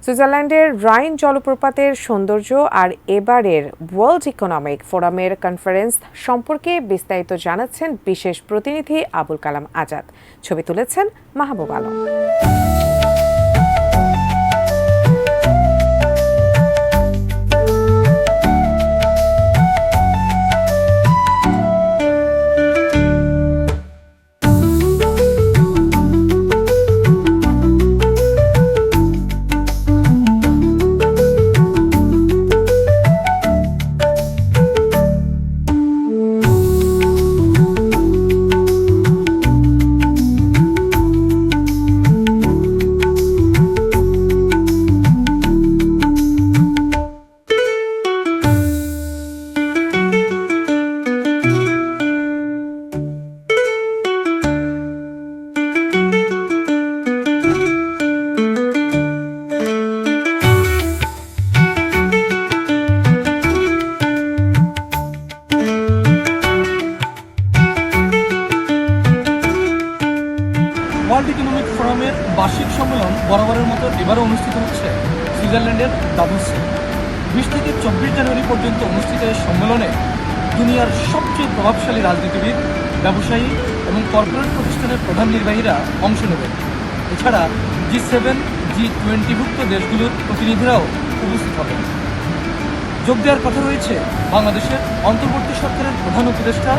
সুইজারল্যান্ডের রাইন জলপ্রপাতের সৌন্দর্য আর এবারের ওয়ার্ল্ড ইকোনমিক ফোরামের কনফারেন্স সম্পর্কে বিস্তারিত জানাচ্ছেন বিশেষ প্রতিনিধি আবুল কালাম আজাদ। ছবি তুলেছেন মাহবুব আলম। ওয়ার্ল্ড ইকোনমিক ফোরামের বার্ষিক সম্মেলন বরাবরের মতো এবারও অনুষ্ঠিত হচ্ছে সুইজারল্যান্ডের দাভোসে। 20 থেকে 24 জানুয়ারি পর্যন্ত অনুষ্ঠিত এই সম্মেলনে দুনিয়ার সবচেয়ে প্রভাবশালী রাজনীতিবিদ, ব্যবসায়ী এবং কর্পোরেট প্রতিষ্ঠানের প্রধান নির্বাহীরা অংশ নেবেন। এছাড়া G7, G20ভুক্ত দেশগুলোর প্রতিনিধিরাও উপস্থিত হবেন। যোগ দেওয়ার কথা রয়েছে বাংলাদেশের অন্তর্বর্তী সরকারের প্রধান উপদেষ্টা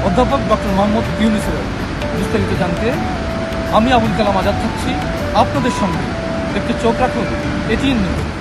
অধ্যাপক ডক্টর মোহাম্মদ ইউনূসের। বিস্তারিত জানতে আমি আবুল কালাম আজাদ থাকছি আপনাদের সঙ্গে। একটু চোখ রাখুন ATN নিউজ।